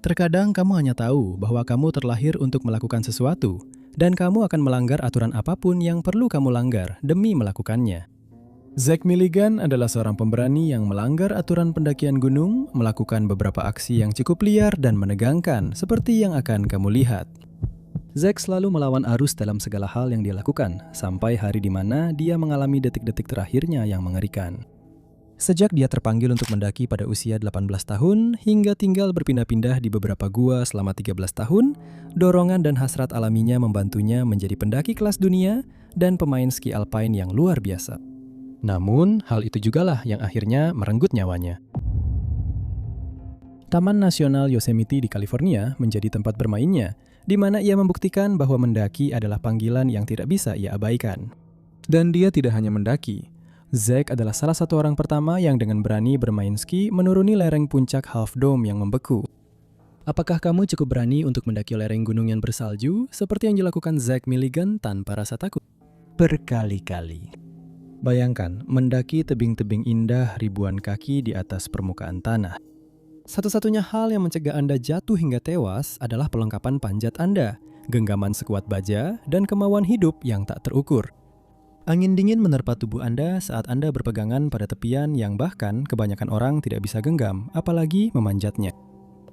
Terkadang kamu hanya tahu bahwa kamu terlahir untuk melakukan sesuatu, dan kamu akan melanggar aturan apapun yang perlu kamu langgar demi melakukannya. Zach Milligan adalah seorang pemberani yang melanggar aturan pendakian gunung, melakukan beberapa aksi yang cukup liar dan menegangkan, seperti yang akan kamu lihat. Zach selalu melawan arus dalam segala hal yang dia lakukan, sampai hari di mana dia mengalami detik-detik terakhirnya yang mengerikan. Sejak dia terpanggil untuk mendaki pada usia 18 tahun, hingga tinggal berpindah-pindah di beberapa gua selama 13 tahun, dorongan dan hasrat alaminya membantunya menjadi pendaki kelas dunia dan pemain ski alpine yang luar biasa. Namun, hal itu jugalah yang akhirnya merenggut nyawanya. Taman Nasional Yosemite di California menjadi tempat bermainnya, di mana ia membuktikan bahwa mendaki adalah panggilan yang tidak bisa ia abaikan. Dan dia tidak hanya mendaki. Zach adalah salah satu orang pertama yang dengan berani bermain ski menuruni lereng puncak Half Dome yang membeku. Apakah kamu cukup berani untuk mendaki lereng gunung yang bersalju seperti yang dilakukan Zach Milligan tanpa rasa takut? Berkali-kali. Bayangkan, mendaki tebing-tebing indah ribuan kaki di atas permukaan tanah. Satu-satunya hal yang mencegah Anda jatuh hingga tewas adalah pelengkapan panjat Anda, genggaman sekuat baja, dan kemauan hidup yang tak terukur. Angin dingin menerpa tubuh Anda saat Anda berpegangan pada tepian yang bahkan kebanyakan orang tidak bisa genggam, apalagi memanjatnya.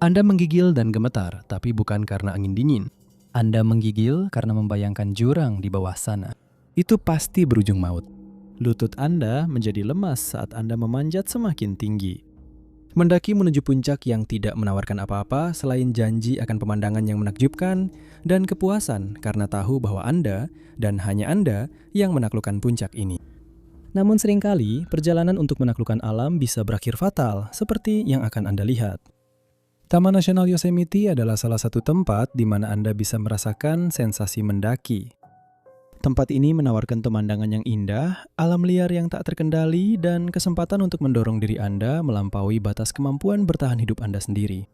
Anda menggigil dan gemetar, tapi bukan karena angin dingin. Anda menggigil karena membayangkan jurang di bawah sana. Itu pasti berujung maut. Lutut Anda menjadi lemas saat Anda memanjat semakin tinggi. Mendaki menuju puncak yang tidak menawarkan apa-apa selain janji akan pemandangan yang menakjubkan dan kepuasan karena tahu bahwa Anda dan hanya Anda yang menaklukkan puncak ini. Namun seringkali perjalanan untuk menaklukkan alam bisa berakhir fatal seperti yang akan Anda lihat. Taman Nasional Yosemite adalah salah satu tempat di mana Anda bisa merasakan sensasi mendaki. Tempat ini menawarkan pemandangan yang indah, alam liar yang tak terkendali, dan kesempatan untuk mendorong diri Anda melampaui batas kemampuan bertahan hidup Anda sendiri.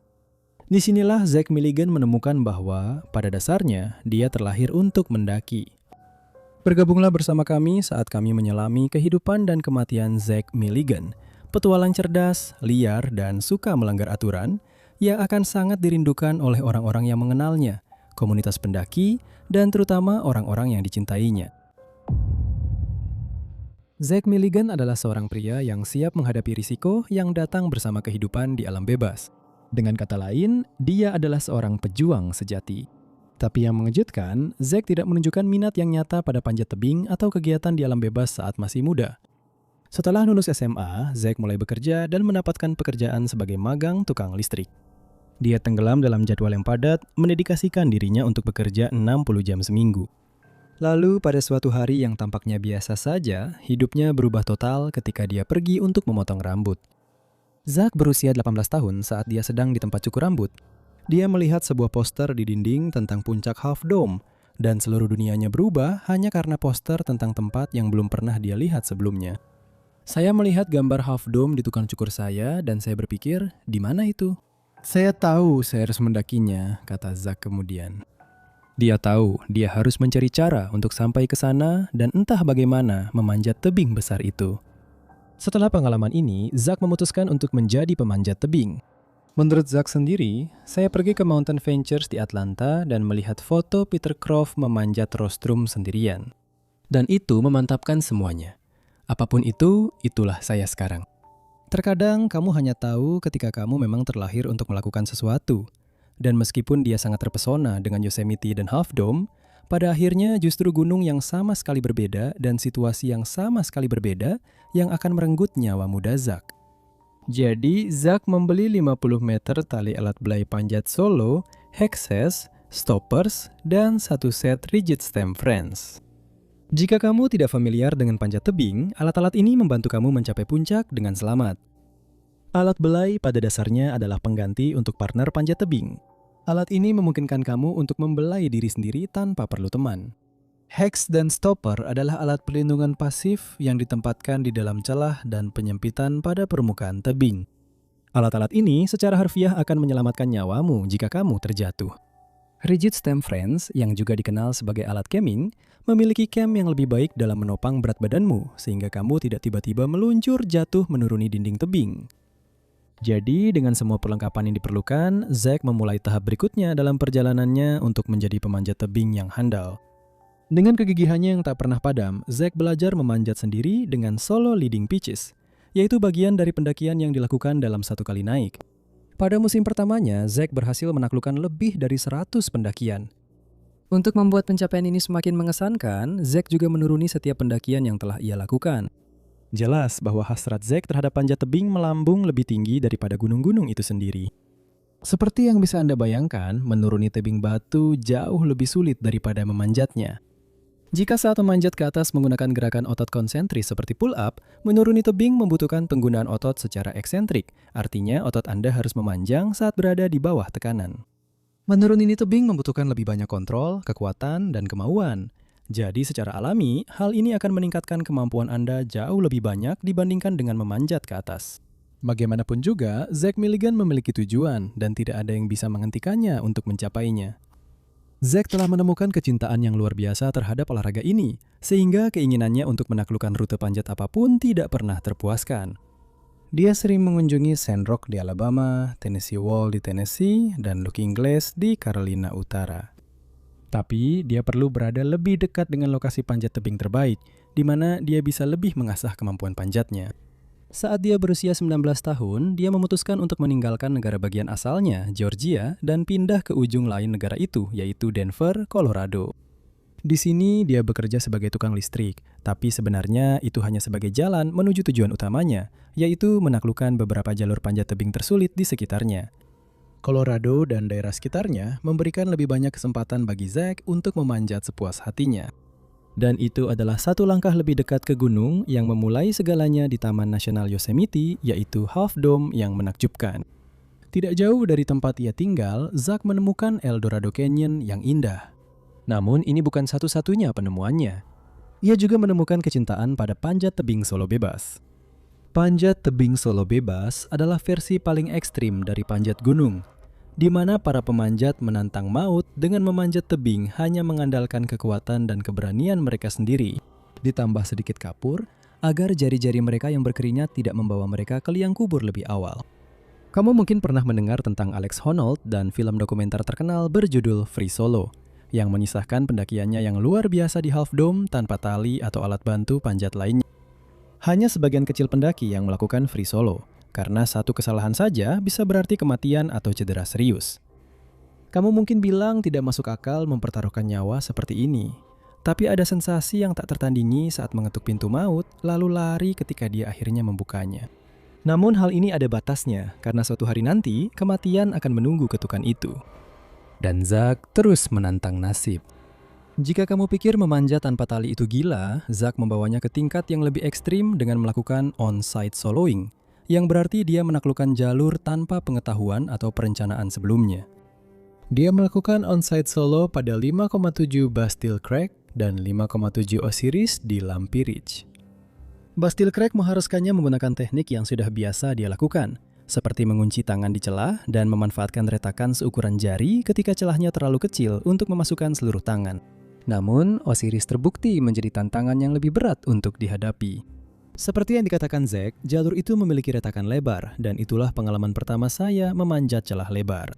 Disinilah Zach Milligan menemukan bahwa, pada dasarnya, dia terlahir untuk mendaki. Bergabunglah bersama kami saat kami menyelami kehidupan dan kematian Zach Milligan, petualang cerdas, liar, dan suka melanggar aturan, yang akan sangat dirindukan oleh orang-orang yang mengenalnya, komunitas pendaki, dan terutama orang-orang yang dicintainya. Zach Milligan adalah seorang pria yang siap menghadapi risiko yang datang bersama kehidupan di alam bebas. Dengan kata lain, dia adalah seorang pejuang sejati. Tapi yang mengejutkan, Zach tidak menunjukkan minat yang nyata pada panjat tebing atau kegiatan di alam bebas saat masih muda. Setelah lulus SMA, Zach mulai bekerja dan mendapatkan pekerjaan sebagai magang tukang listrik. Dia tenggelam dalam jadwal yang padat, mendedikasikan dirinya untuk bekerja 60 jam seminggu. Lalu pada suatu hari yang tampaknya biasa saja, hidupnya berubah total ketika dia pergi untuk memotong rambut. Zach berusia 18 tahun saat dia sedang di tempat cukur rambut. Dia melihat sebuah poster di dinding tentang puncak Half Dome, dan seluruh dunianya berubah hanya karena poster tentang tempat yang belum pernah dia lihat sebelumnya. Saya melihat gambar Half Dome di tukang cukur saya, dan saya berpikir, di mana itu? Saya tahu saya harus mendakinya, kata Zach kemudian. Dia tahu dia harus mencari cara untuk sampai ke sana dan entah bagaimana memanjat tebing besar itu. Setelah pengalaman ini, Zach memutuskan untuk menjadi pemanjat tebing. Menurut Zach sendiri, saya pergi ke Mountain Ventures di Atlanta dan melihat foto Peter Croft memanjat rostrum sendirian. Dan itu memantapkan semuanya. Apapun itu, itulah saya sekarang. Terkadang kamu hanya tahu ketika kamu memang terlahir untuk melakukan sesuatu. Dan meskipun dia sangat terpesona dengan Yosemite dan Half Dome, pada akhirnya justru gunung yang sama sekali berbeda dan situasi yang sama sekali berbeda yang akan merenggut nyawa muda Zach. Jadi, Zach membeli 50 meter tali alat belai panjat solo, hexes, stoppers, dan satu set rigid stem friends. Jika kamu tidak familiar dengan panjat tebing, alat-alat ini membantu kamu mencapai puncak dengan selamat. Alat belai pada dasarnya adalah pengganti untuk partner panjat tebing. Alat ini memungkinkan kamu untuk membelai diri sendiri tanpa perlu teman. Hex dan stopper adalah alat perlindungan pasif yang ditempatkan di dalam celah dan penyempitan pada permukaan tebing. Alat-alat ini secara harfiah akan menyelamatkan nyawamu jika kamu terjatuh. Rigid stem friends, yang juga dikenal sebagai alat camming, memiliki cam yang lebih baik dalam menopang berat badanmu, sehingga kamu tidak tiba-tiba meluncur jatuh menuruni dinding tebing. Jadi, dengan semua perlengkapan yang diperlukan, Zack memulai tahap berikutnya dalam perjalanannya untuk menjadi pemanjat tebing yang handal. Dengan kegigihannya yang tak pernah padam, Zack belajar memanjat sendiri dengan solo leading pitches, yaitu bagian dari pendakian yang dilakukan dalam satu kali naik. Pada musim pertamanya, Zack berhasil menaklukkan lebih dari 100 pendakian. Untuk membuat pencapaian ini semakin mengesankan, Zack juga menuruni setiap pendakian yang telah ia lakukan. Jelas bahwa hasrat Zack terhadap panjat tebing melambung lebih tinggi daripada gunung-gunung itu sendiri. Seperti yang bisa Anda bayangkan, menuruni tebing batu jauh lebih sulit daripada memanjatnya. Jika saat memanjat ke atas menggunakan gerakan otot konsentris seperti pull-up, menuruni tebing membutuhkan penggunaan otot secara eksentrik, artinya otot Anda harus memanjang saat berada di bawah tekanan. Menuruni tebing membutuhkan lebih banyak kontrol, kekuatan, dan kemauan. Jadi secara alami, hal ini akan meningkatkan kemampuan Anda jauh lebih banyak dibandingkan dengan memanjat ke atas. Bagaimanapun juga, Zack Milligan memiliki tujuan dan tidak ada yang bisa menghentikannya untuk mencapainya. Zack telah menemukan kecintaan yang luar biasa terhadap olahraga ini, sehingga keinginannya untuk menaklukkan rute panjat apapun tidak pernah terpuaskan. Dia sering mengunjungi Sand Rock di Alabama, Tennessee Wall di Tennessee, dan Looking Glass di Carolina Utara. Tapi dia perlu berada lebih dekat dengan lokasi panjat tebing terbaik, di mana dia bisa lebih mengasah kemampuan panjatnya. Saat dia berusia 19 tahun, dia memutuskan untuk meninggalkan negara bagian asalnya, Georgia, dan pindah ke ujung lain negara itu, yaitu Denver, Colorado. Di sini dia bekerja sebagai tukang listrik, tapi sebenarnya itu hanya sebagai jalan menuju tujuan utamanya, yaitu menaklukkan beberapa jalur panjat tebing tersulit di sekitarnya. Colorado dan daerah sekitarnya memberikan lebih banyak kesempatan bagi Zack untuk memanjat sepuas hatinya. Dan itu adalah satu langkah lebih dekat ke gunung yang memulai segalanya di Taman Nasional Yosemite, yaitu Half Dome yang menakjubkan. Tidak jauh dari tempat ia tinggal, Zack menemukan El Dorado Canyon yang indah. Namun ini bukan satu-satunya penemuannya. Ia juga menemukan kecintaan pada panjat tebing solo bebas. Panjat tebing solo bebas adalah versi paling ekstrim dari panjat gunung, di mana para pemanjat menantang maut dengan memanjat tebing hanya mengandalkan kekuatan dan keberanian mereka sendiri, ditambah sedikit kapur, agar jari-jari mereka yang berkeringat tidak membawa mereka ke liang kubur lebih awal. Kamu mungkin pernah mendengar tentang Alex Honnold dan film dokumenter terkenal berjudul Free Solo, yang menyisahkan pendakiannya yang luar biasa di Half Dome tanpa tali atau alat bantu panjat lainnya. Hanya sebagian kecil pendaki yang melakukan free solo, karena satu kesalahan saja bisa berarti kematian atau cedera serius. Kamu mungkin bilang tidak masuk akal mempertaruhkan nyawa seperti ini, tapi ada sensasi yang tak tertandingi saat mengetuk pintu maut, lalu lari ketika dia akhirnya membukanya. Namun hal ini ada batasnya, karena suatu hari nanti, kematian akan menunggu ketukan itu. Dan Zack terus menantang nasib. Jika kamu pikir memanjat tanpa tali itu gila, Zack membawanya ke tingkat yang lebih ekstrim dengan melakukan on-site soloing, yang berarti dia menaklukkan jalur tanpa pengetahuan atau perencanaan sebelumnya. Dia melakukan on-site solo pada 5,7 Bastille Crack dan 5,7 Osiris di Lumpy Ridge. Bastille Crack mengharuskannya menggunakan teknik yang sudah biasa dia lakukan, seperti mengunci tangan di celah dan memanfaatkan retakan seukuran jari ketika celahnya terlalu kecil untuk memasukkan seluruh tangan. Namun, Osiris terbukti menjadi tantangan yang lebih berat untuk dihadapi. Seperti yang dikatakan Zack, jalur itu memiliki retakan lebar, dan itulah pengalaman pertama saya memanjat celah lebar.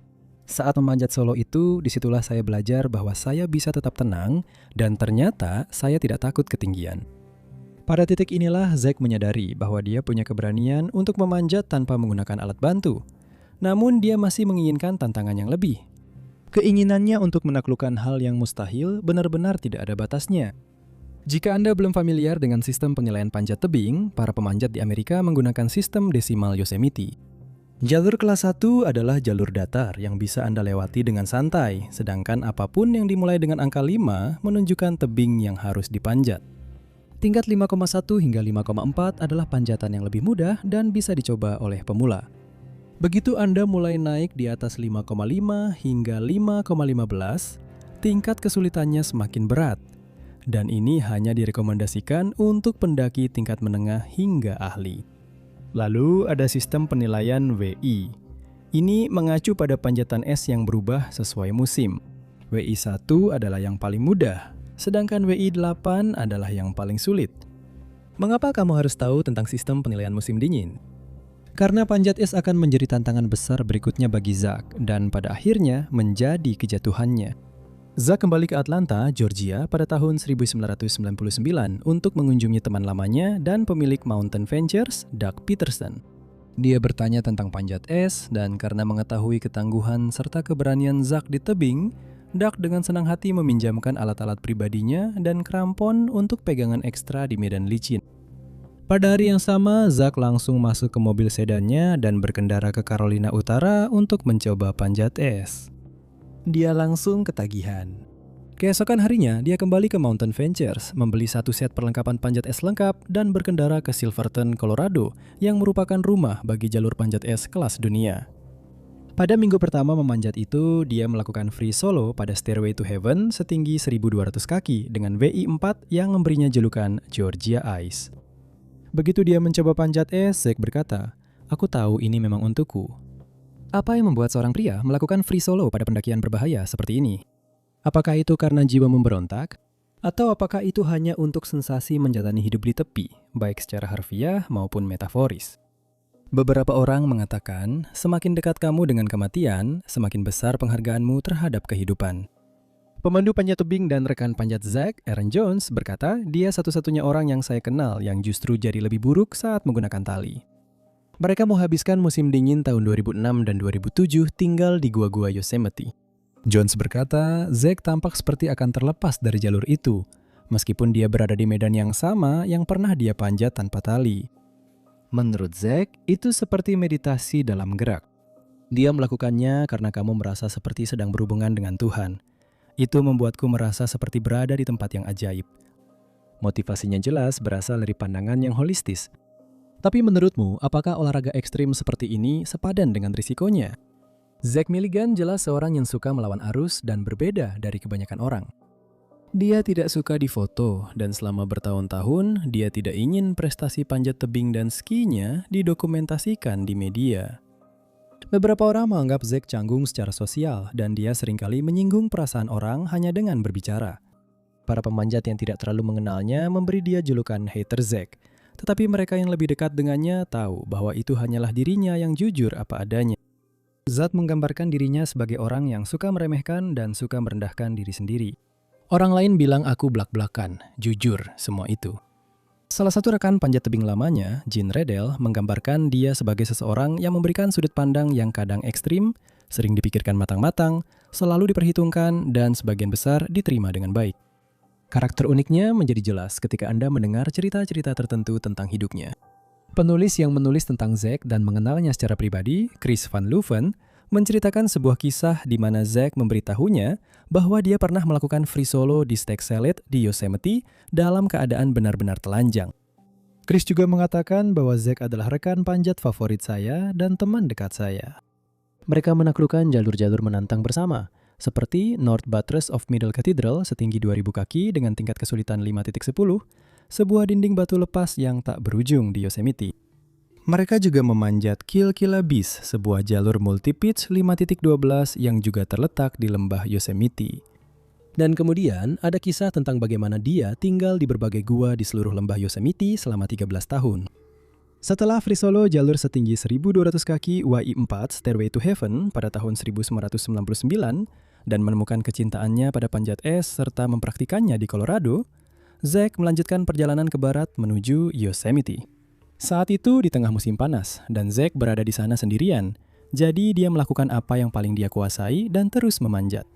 Saat memanjat solo itu, disitulah saya belajar bahwa saya bisa tetap tenang, dan ternyata saya tidak takut ketinggian. Pada titik inilah Zack menyadari bahwa dia punya keberanian untuk memanjat tanpa menggunakan alat bantu. Namun dia masih menginginkan tantangan yang lebih. Keinginannya untuk menaklukkan hal yang mustahil benar-benar tidak ada batasnya. Jika Anda belum familiar dengan sistem penilaian panjat tebing, para pemanjat di Amerika menggunakan sistem desimal Yosemite. Jalur kelas 1 adalah jalur datar yang bisa Anda lewati dengan santai, sedangkan apapun yang dimulai dengan angka 5 menunjukkan tebing yang harus dipanjat. Tingkat 5,1 hingga 5,4 adalah panjatan yang lebih mudah dan bisa dicoba oleh pemula. Begitu Anda mulai naik di atas 5,5 hingga 5,15, tingkat kesulitannya semakin berat. Dan ini hanya direkomendasikan untuk pendaki tingkat menengah hingga ahli. Lalu ada sistem penilaian WI. Ini mengacu pada panjatan es yang berubah sesuai musim. WI 1 adalah yang paling mudah, sedangkan WI 8 adalah yang paling sulit. Mengapa kamu harus tahu tentang sistem penilaian musim dingin? Karena panjat es akan menjadi tantangan besar berikutnya bagi Zack dan pada akhirnya menjadi kejatuhannya. Zack kembali ke Atlanta, Georgia pada tahun 1999 untuk mengunjungi teman lamanya dan pemilik Mountain Ventures, Doug Peterson. Dia bertanya tentang panjat es dan karena mengetahui ketangguhan serta keberanian Zack di tebing, Doug dengan senang hati meminjamkan alat-alat pribadinya dan krampon untuk pegangan ekstra di medan licin. Pada hari yang sama, Zack langsung masuk ke mobil sedannya dan berkendara ke Carolina Utara untuk mencoba panjat es. Dia langsung ketagihan. Keesokan harinya, dia kembali ke Mountain Ventures, membeli satu set perlengkapan panjat es lengkap dan berkendara ke Silverton, Colorado, yang merupakan rumah bagi jalur panjat es kelas dunia. Pada minggu pertama memanjat itu, dia melakukan free solo pada Stairway to Heaven setinggi 1.200 kaki dengan WI-4 yang memberinya julukan Georgia Ice. Begitu dia mencoba panjat es, Zack berkata, "Aku tahu ini memang untukku." Apa yang membuat seorang pria melakukan free solo pada pendakian berbahaya seperti ini? Apakah itu karena jiwa memberontak? Atau apakah itu hanya untuk sensasi menjalani hidup di tepi, baik secara harfiah maupun metaforis? Beberapa orang mengatakan, semakin dekat kamu dengan kematian, semakin besar penghargaanmu terhadap kehidupan. Pemandu panjat tebing dan rekan panjat Zack, Aaron Jones, berkata dia satu-satunya orang yang saya kenal yang justru jadi lebih buruk saat menggunakan tali. Mereka menghabiskan musim dingin tahun 2006 dan 2007 tinggal di gua-gua Yosemite. Jones berkata, Zack tampak seperti akan terlepas dari jalur itu, meskipun dia berada di medan yang sama yang pernah dia panjat tanpa tali. Menurut Zack, itu seperti meditasi dalam gerak. Dia melakukannya karena kamu merasa seperti sedang berhubungan dengan Tuhan. Itu membuatku merasa seperti berada di tempat yang ajaib. Motivasinya jelas berasal dari pandangan yang holistis. Tapi menurutmu, apakah olahraga ekstrim seperti ini sepadan dengan risikonya? Zack Milligan jelas seorang yang suka melawan arus dan berbeda dari kebanyakan orang. Dia tidak suka difoto dan selama bertahun-tahun dia tidak ingin prestasi panjat tebing dan skinya didokumentasikan di media. Beberapa orang menganggap Zack canggung secara sosial dan dia seringkali menyinggung perasaan orang hanya dengan berbicara. Para pemanjat yang tidak terlalu mengenalnya memberi dia julukan hater Zack, tetapi mereka yang lebih dekat dengannya tahu bahwa itu hanyalah dirinya yang jujur apa adanya. Zack menggambarkan dirinya sebagai orang yang suka meremehkan dan suka merendahkan diri sendiri. Orang lain bilang aku blak-blakan, jujur semua itu. Salah satu rekan panjat tebing lamanya, Gene Redell, menggambarkan dia sebagai seseorang yang memberikan sudut pandang yang kadang ekstrim, sering dipikirkan matang-matang, selalu diperhitungkan, dan sebagian besar diterima dengan baik. Karakter uniknya menjadi jelas ketika Anda mendengar cerita-cerita tertentu tentang hidupnya. Penulis yang menulis tentang Zack dan mengenalnya secara pribadi, Chris Van Leuven, menceritakan sebuah kisah di mana Zack memberitahunya bahwa dia pernah melakukan free solo di Stag Salad di Yosemite dalam keadaan benar-benar telanjang. Chris juga mengatakan bahwa Zack adalah rekan panjat favorit saya dan teman dekat saya. Mereka menaklukkan jalur-jalur menantang bersama, seperti North Buttress of Middle Cathedral setinggi 2000 kaki dengan tingkat kesulitan 5.10, sebuah dinding batu lepas yang tak berujung di Yosemite. Mereka juga memanjat Kilkilla Beast, sebuah jalur multi-pitch 5.12 yang juga terletak di lembah Yosemite. Dan kemudian ada kisah tentang bagaimana dia tinggal di berbagai gua di seluruh lembah Yosemite selama 13 tahun. Setelah free solo jalur setinggi 1.200 kaki WI-4 Stairway to Heaven pada tahun 1999 dan menemukan kecintaannya pada panjat es serta mempraktikannya di Colorado, Zack melanjutkan perjalanan ke barat menuju Yosemite. Saat itu di tengah musim panas dan Zack berada di sana sendirian, jadi dia melakukan apa yang paling dia kuasai dan terus memanjat.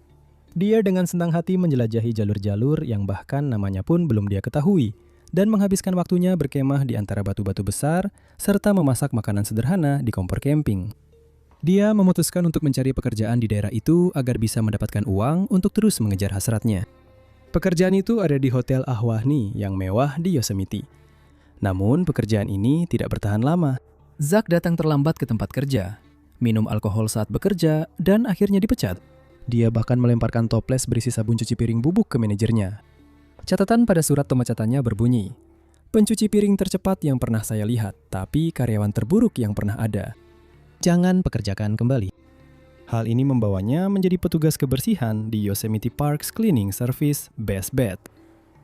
Dia dengan senang hati menjelajahi jalur-jalur yang bahkan namanya pun belum dia ketahui, dan menghabiskan waktunya berkemah di antara batu-batu besar, serta memasak makanan sederhana di kompor camping. Dia memutuskan untuk mencari pekerjaan di daerah itu agar bisa mendapatkan uang untuk terus mengejar hasratnya. Pekerjaan itu ada di Hotel Ahwahnee yang mewah di Yosemite. Namun pekerjaan ini tidak bertahan lama. Zack datang terlambat ke tempat kerja, minum alkohol saat bekerja, dan akhirnya dipecat. Dia bahkan melemparkan toples berisi sabun cuci piring bubuk ke manajernya. Catatan pada surat pemecatan berbunyi, "Pencuci piring tercepat yang pernah saya lihat, tapi karyawan terburuk yang pernah ada. Jangan pekerjakan kembali." Hal ini membawanya menjadi petugas kebersihan di Yosemite Parks Cleaning Service Best Bet.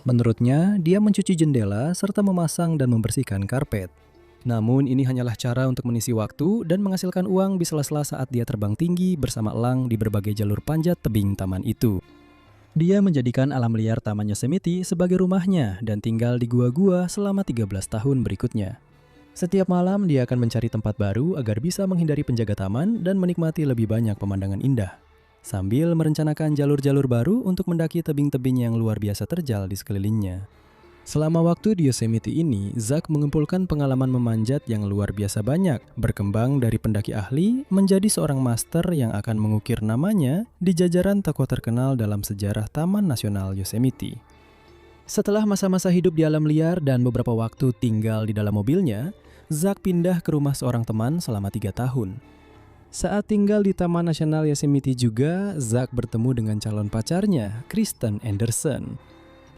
Menurutnya, dia mencuci jendela serta memasang dan membersihkan karpet. Namun ini hanyalah cara untuk mengisi waktu dan menghasilkan uang di sela-sela saat dia terbang tinggi bersama elang di berbagai jalur panjat tebing taman itu. Dia menjadikan alam liar Taman Yosemite sebagai rumahnya dan tinggal di gua-gua selama 13 tahun berikutnya. Setiap malam dia akan mencari tempat baru agar bisa menghindari penjaga taman dan menikmati lebih banyak pemandangan indah, sambil merencanakan jalur-jalur baru untuk mendaki tebing-tebing yang luar biasa terjal di sekelilingnya. Selama waktu di Yosemite ini, Zak mengumpulkan pengalaman memanjat yang luar biasa banyak, berkembang dari pendaki ahli menjadi seorang master yang akan mengukir namanya di jajaran tokoh terkenal dalam sejarah Taman Nasional Yosemite. Setelah masa-masa hidup di alam liar dan beberapa waktu tinggal di dalam mobilnya, Zak pindah ke rumah seorang teman selama 3 tahun. Saat tinggal di Taman Nasional Yosemite juga, Zak bertemu dengan calon pacarnya, Kristen Anderson.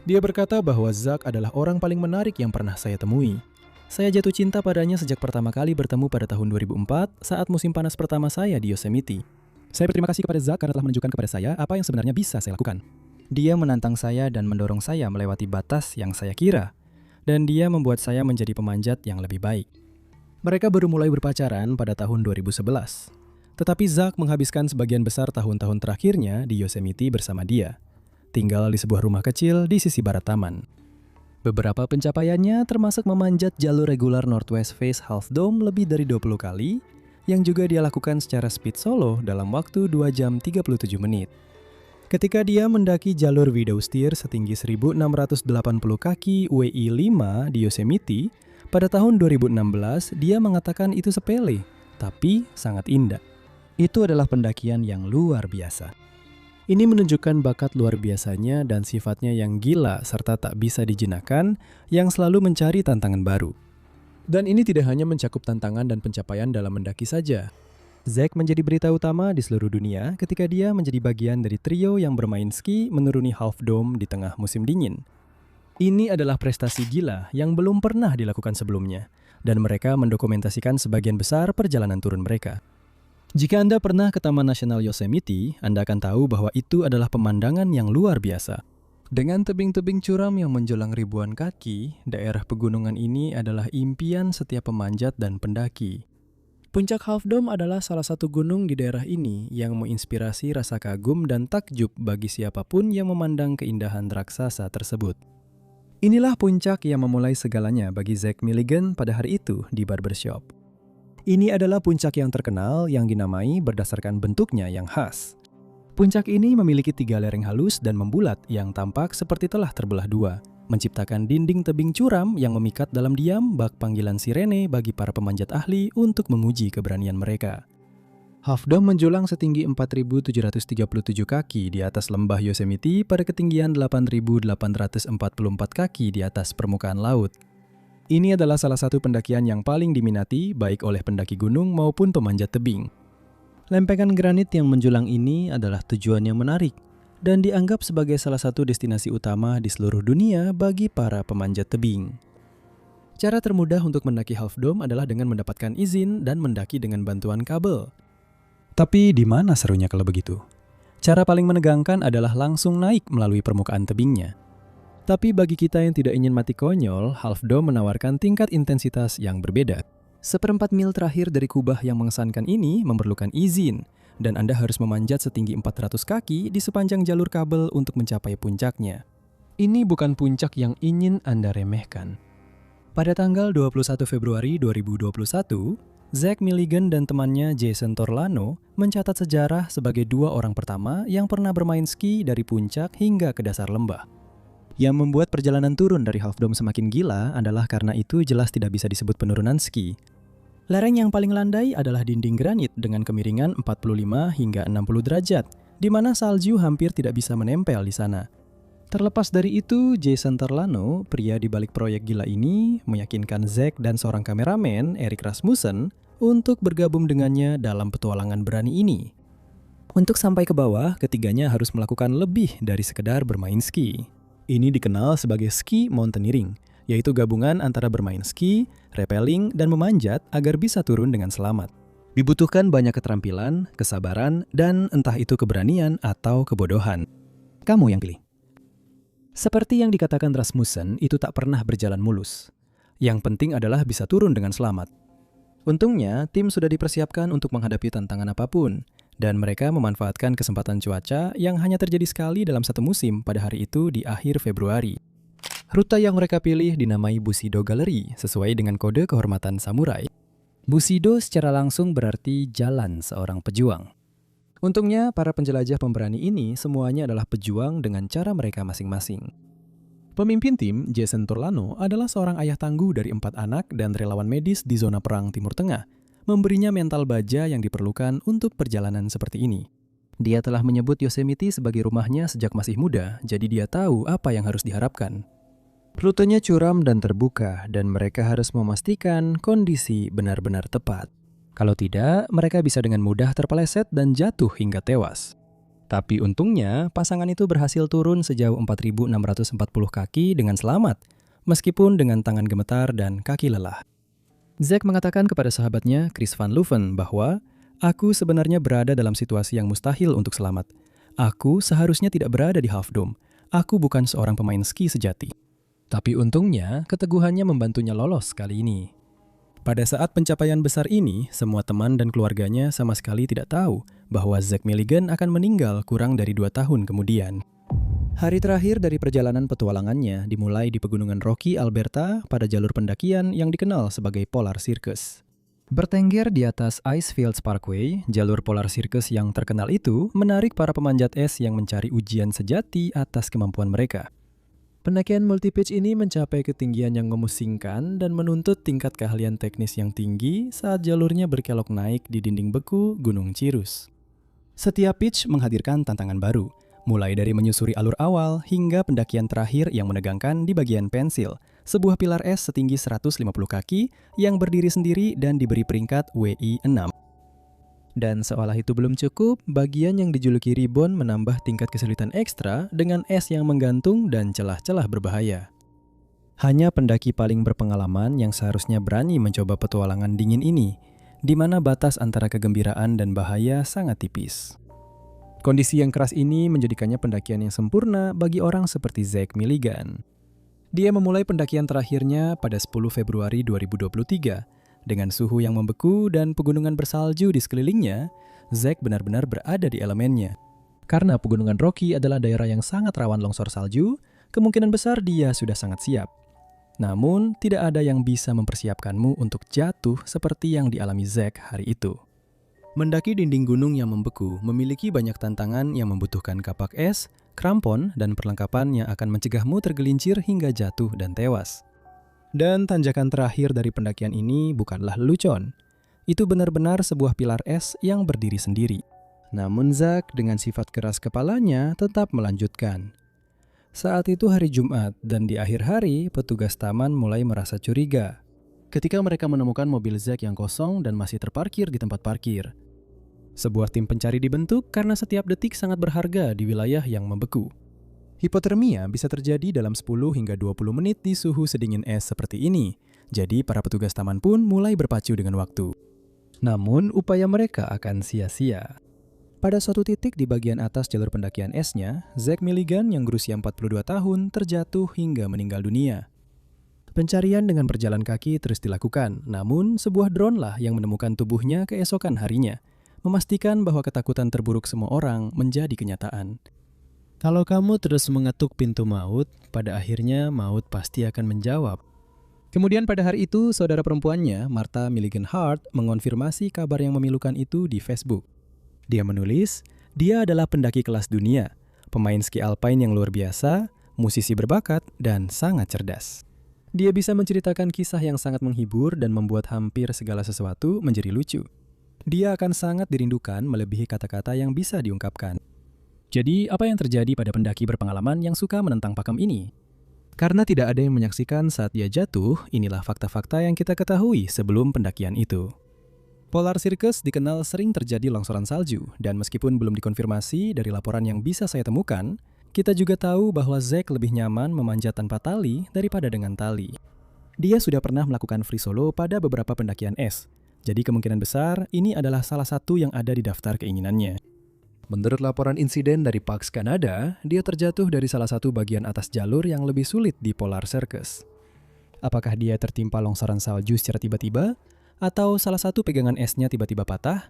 Dia berkata bahwa Zak adalah orang paling menarik yang pernah saya temui. Saya jatuh cinta padanya sejak pertama kali bertemu pada tahun 2004 saat musim panas pertama saya di Yosemite. Saya berterima kasih kepada Zak karena telah menunjukkan kepada saya apa yang sebenarnya bisa saya lakukan. Dia menantang saya dan mendorong saya melewati batas yang saya kira. Dan dia membuat saya menjadi pemanjat yang lebih baik. Mereka baru mulai berpacaran pada tahun 2011. Tetapi Zak menghabiskan sebagian besar tahun-tahun terakhirnya di Yosemite bersama dia. Tinggal di sebuah rumah kecil di sisi barat taman. Beberapa pencapaiannya termasuk memanjat jalur regular Northwest Face Half Dome lebih dari 20 kali, yang juga dia lakukan secara speed solo dalam waktu 2 jam 37 menit. Ketika dia mendaki jalur Widow Steer setinggi 1680 kaki WI5 di Yosemite, pada tahun 2016 dia mengatakan itu sepele, tapi sangat indah. Itu adalah pendakian yang luar biasa. Ini menunjukkan bakat luar biasanya dan sifatnya yang gila serta tak bisa dijinakan, yang selalu mencari tantangan baru. Dan ini tidak hanya mencakup tantangan dan pencapaian dalam mendaki saja. Zak menjadi berita utama di seluruh dunia ketika dia menjadi bagian dari trio yang bermain ski menuruni Half Dome di tengah musim dingin. Ini adalah prestasi gila yang belum pernah dilakukan sebelumnya, dan mereka mendokumentasikan sebagian besar perjalanan turun mereka. Jika Anda pernah ke Taman Nasional Yosemite, Anda akan tahu bahwa itu adalah pemandangan yang luar biasa. Dengan tebing-tebing curam yang menjulang ribuan kaki, daerah pegunungan ini adalah impian setiap pemanjat dan pendaki. Puncak Half Dome adalah salah satu gunung di daerah ini yang menginspirasi rasa kagum dan takjub bagi siapapun yang memandang keindahan raksasa tersebut. Inilah puncak yang memulai segalanya bagi Zak Milligan pada hari itu di barbershop. Ini adalah puncak yang terkenal yang dinamai berdasarkan bentuknya yang khas. Puncak ini memiliki 3 lereng halus dan membulat yang tampak seperti telah terbelah 2, menciptakan dinding tebing curam yang memikat dalam diam bak panggilan sirene bagi para pemanjat ahli untuk menguji keberanian mereka. Half Dome menjulang setinggi 4.737 kaki di atas lembah Yosemite pada ketinggian 8.844 kaki di atas permukaan laut. Ini adalah salah satu pendakian yang paling diminati baik oleh pendaki gunung maupun pemanjat tebing. Lempengan granit yang menjulang ini adalah tujuan yang menarik dan dianggap sebagai salah satu destinasi utama di seluruh dunia bagi para pemanjat tebing. Cara termudah untuk mendaki Half Dome adalah dengan mendapatkan izin dan mendaki dengan bantuan kabel. Tapi di mana serunya kalau begitu? Cara paling menegangkan adalah langsung naik melalui permukaan tebingnya. Tapi bagi kita yang tidak ingin mati konyol, Half Dome menawarkan tingkat intensitas yang berbeda. 1/4 mil terakhir dari kubah yang mengesankan ini memerlukan izin, dan Anda harus memanjat setinggi 400 kaki di sepanjang jalur kabel untuk mencapai puncaknya. Ini bukan puncak yang ingin Anda remehkan. Pada tanggal 21 Februari 2021, Zak Milligan dan temannya Jason Torlano mencatat sejarah sebagai 2 orang pertama yang pernah bermain ski dari puncak hingga ke dasar lembah. Yang membuat perjalanan turun dari Half Dome semakin gila adalah karena itu jelas tidak bisa disebut penurunan ski. Lereng yang paling landai adalah dinding granit dengan kemiringan 45 hingga 60 derajat, di mana salju hampir tidak bisa menempel di sana. Terlepas dari itu, Jason Torlano, pria di balik proyek gila ini, meyakinkan Zak dan seorang kameramen, Erik Rasmussen, untuk bergabung dengannya dalam petualangan berani ini. Untuk sampai ke bawah, ketiganya harus melakukan lebih dari sekedar bermain ski. Ini dikenal sebagai ski mountaineering, yaitu gabungan antara bermain ski, rappelling, dan memanjat agar bisa turun dengan selamat. Dibutuhkan banyak keterampilan, kesabaran, dan entah itu keberanian atau kebodohan. Kamu yang pilih. Seperti yang dikatakan Rasmussen, itu tak pernah berjalan mulus. Yang penting adalah bisa turun dengan selamat. Untungnya, tim sudah dipersiapkan untuk menghadapi tantangan apapun, dan mereka memanfaatkan kesempatan cuaca yang hanya terjadi sekali dalam satu musim pada hari itu di akhir Februari. Rute yang mereka pilih dinamai Bushido Gallery sesuai dengan kode kehormatan samurai. Bushido secara langsung berarti jalan seorang pejuang. Untungnya, para penjelajah pemberani ini semuanya adalah pejuang dengan cara mereka masing-masing. Pemimpin tim, Jason Turlano, adalah seorang ayah tangguh dari 4 anak dan relawan medis di zona perang Timur Tengah, memberinya mental baja yang diperlukan untuk perjalanan seperti ini. Dia telah menyebut Yosemite sebagai rumahnya sejak masih muda, jadi dia tahu apa yang harus diharapkan. Rutenya curam dan terbuka, dan mereka harus memastikan kondisi benar-benar tepat. Kalau tidak, mereka bisa dengan mudah terpeleset dan jatuh hingga tewas. Tapi untungnya, pasangan itu berhasil turun sejauh 4.640 kaki dengan selamat, meskipun dengan tangan gemetar dan kaki lelah. Zack mengatakan kepada sahabatnya, Chris Van Leuven, bahwa aku sebenarnya berada dalam situasi yang mustahil untuk selamat. Aku seharusnya tidak berada di Half Dome. Aku bukan seorang pemain ski sejati. Tapi untungnya, keteguhannya membantunya lolos kali ini. Pada saat pencapaian besar ini, semua teman dan keluarganya sama sekali tidak tahu bahwa Zack Milligan akan meninggal kurang dari 2 tahun kemudian. Hari terakhir dari perjalanan petualangannya dimulai di Pegunungan Rocky, Alberta pada jalur pendakian yang dikenal sebagai Polar Circus. Bertengger di atas Icefields Parkway, jalur Polar Circus yang terkenal itu menarik para pemanjat es yang mencari ujian sejati atas kemampuan mereka. Pendakian multi-pitch ini mencapai ketinggian yang memusingkan dan menuntut tingkat keahlian teknis yang tinggi saat jalurnya berkelok naik di dinding beku Gunung Cirrus. Setiap pitch menghadirkan tantangan baru, mulai dari menyusuri alur awal hingga pendakian terakhir yang menegangkan di bagian pensil, sebuah pilar es setinggi 150 kaki yang berdiri sendiri dan diberi peringkat WI 6. Dan seolah itu belum cukup, bagian yang dijuluki Ribbon menambah tingkat kesulitan ekstra dengan es yang menggantung dan celah-celah berbahaya. Hanya pendaki paling berpengalaman yang seharusnya berani mencoba petualangan dingin ini, di mana batas antara kegembiraan dan bahaya sangat tipis. Kondisi yang keras ini menjadikannya pendakian yang sempurna bagi orang seperti Zack Milligan. Dia memulai pendakian terakhirnya pada 10 Februari 2023, dengan suhu yang membeku dan pegunungan bersalju di sekelilingnya, Zack benar-benar berada di elemennya. Karena Pegunungan Rocky adalah daerah yang sangat rawan longsor salju, kemungkinan besar dia sudah sangat siap. Namun, tidak ada yang bisa mempersiapkanmu untuk jatuh seperti yang dialami Zack hari itu. Mendaki dinding gunung yang membeku memiliki banyak tantangan yang membutuhkan kapak es, krampon, dan perlengkapan yang akan mencegahmu tergelincir hingga jatuh dan tewas. Dan tanjakan terakhir dari pendakian ini bukanlah lelucon. Itu benar-benar sebuah pilar es yang berdiri sendiri. Namun Zack dengan sifat keras kepalanya tetap melanjutkan. Saat itu hari Jumat dan di akhir hari petugas taman mulai merasa curiga ketika mereka menemukan mobil Zack yang kosong dan masih terparkir di tempat parkir. Sebuah tim pencari dibentuk karena setiap detik sangat berharga di wilayah yang membeku. Hipotermia bisa terjadi dalam 10 hingga 20 menit di suhu sedingin es seperti ini, jadi para petugas taman pun mulai berpacu dengan waktu. Namun, upaya mereka akan sia-sia. Pada suatu titik di bagian atas jalur pendakian esnya, Zack Milligan yang berusia 42 tahun terjatuh hingga meninggal dunia. Pencarian dengan berjalan kaki terus dilakukan, namun sebuah drone lah yang menemukan tubuhnya keesokan harinya, memastikan bahwa ketakutan terburuk semua orang menjadi kenyataan. Kalau kamu terus mengetuk pintu maut, pada akhirnya maut pasti akan menjawab. Kemudian pada hari itu, saudara perempuannya, Martha Milligan Hart, mengonfirmasi kabar yang memilukan itu di Facebook. Dia menulis, dia adalah pendaki kelas dunia, pemain ski alpine yang luar biasa, musisi berbakat, dan sangat cerdas. Dia bisa menceritakan kisah yang sangat menghibur dan membuat hampir segala sesuatu menjadi lucu. Dia akan sangat dirindukan melebihi kata-kata yang bisa diungkapkan. Jadi, apa yang terjadi pada pendaki berpengalaman yang suka menentang pakem ini? Karena tidak ada yang menyaksikan saat dia jatuh, inilah fakta-fakta yang kita ketahui sebelum pendakian itu. Polar Circus dikenal sering terjadi longsoran salju, dan meskipun belum dikonfirmasi dari laporan yang bisa saya temukan, kita juga tahu bahwa Zack lebih nyaman memanjat tanpa tali daripada dengan tali. Dia sudah pernah melakukan free solo pada beberapa pendakian es, jadi kemungkinan besar ini adalah salah satu yang ada di daftar keinginannya. Menurut laporan insiden dari Parks Canada, dia terjatuh dari salah satu bagian atas jalur yang lebih sulit di Polar Circus. Apakah dia tertimpa longsoran salju secara tiba-tiba? Atau salah satu pegangan esnya tiba-tiba patah?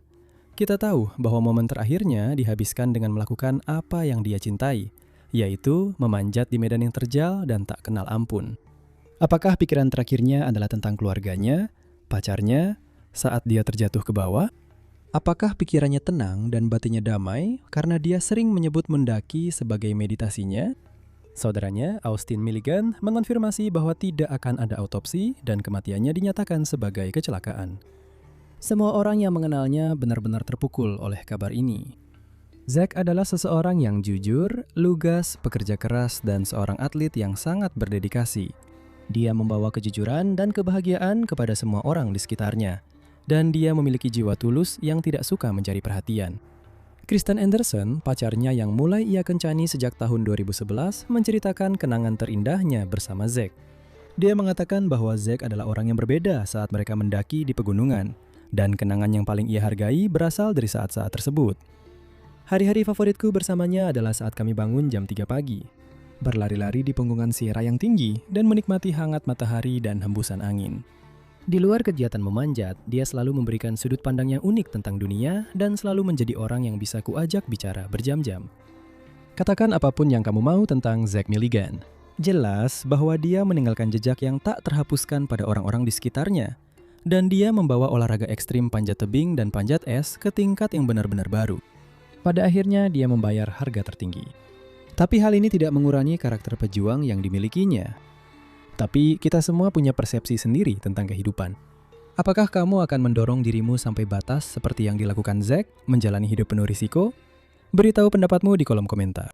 Kita tahu bahwa momen terakhirnya dihabiskan dengan melakukan apa yang dia cintai, yaitu memanjat di medan yang terjal dan tak kenal ampun. Apakah pikiran terakhirnya adalah tentang keluarganya, pacarnya, saat dia terjatuh ke bawah? Apakah pikirannya tenang dan batinnya damai karena dia sering menyebut mendaki sebagai meditasinya? Saudaranya, Austin Milligan, mengonfirmasi bahwa tidak akan ada autopsi dan kematiannya dinyatakan sebagai kecelakaan. Semua orang yang mengenalnya benar-benar terpukul oleh kabar ini. Zack adalah seseorang yang jujur, lugas, pekerja keras, dan seorang atlet yang sangat berdedikasi. Dia membawa kejujuran dan kebahagiaan kepada semua orang di sekitarnya, dan dia memiliki jiwa tulus yang tidak suka mencari perhatian. Kristen Anderson, pacarnya yang mulai ia kencani sejak tahun 2011, menceritakan kenangan terindahnya bersama Zack. Dia mengatakan bahwa Zack adalah orang yang berbeda saat mereka mendaki di pegunungan, dan kenangan yang paling ia hargai berasal dari saat-saat tersebut. Hari-hari favoritku bersamanya adalah saat kami bangun jam 3 pagi, berlari-lari di punggungan Sierra yang tinggi, dan menikmati hangat matahari dan hembusan angin. Di luar kegiatan memanjat, dia selalu memberikan sudut pandang yang unik tentang dunia dan selalu menjadi orang yang bisa kuajak bicara berjam-jam. Katakan apapun yang kamu mau tentang Zack Milligan. Jelas bahwa dia meninggalkan jejak yang tak terhapuskan pada orang-orang di sekitarnya. Dan dia membawa olahraga ekstrim panjat tebing dan panjat es ke tingkat yang benar-benar baru. Pada akhirnya dia membayar harga tertinggi. Tapi hal ini tidak mengurangi karakter pejuang yang dimilikinya. Tapi kita semua punya persepsi sendiri tentang kehidupan. Apakah kamu akan mendorong dirimu sampai batas seperti yang dilakukan Zack, menjalani hidup penuh risiko? Beritahu pendapatmu di kolom komentar.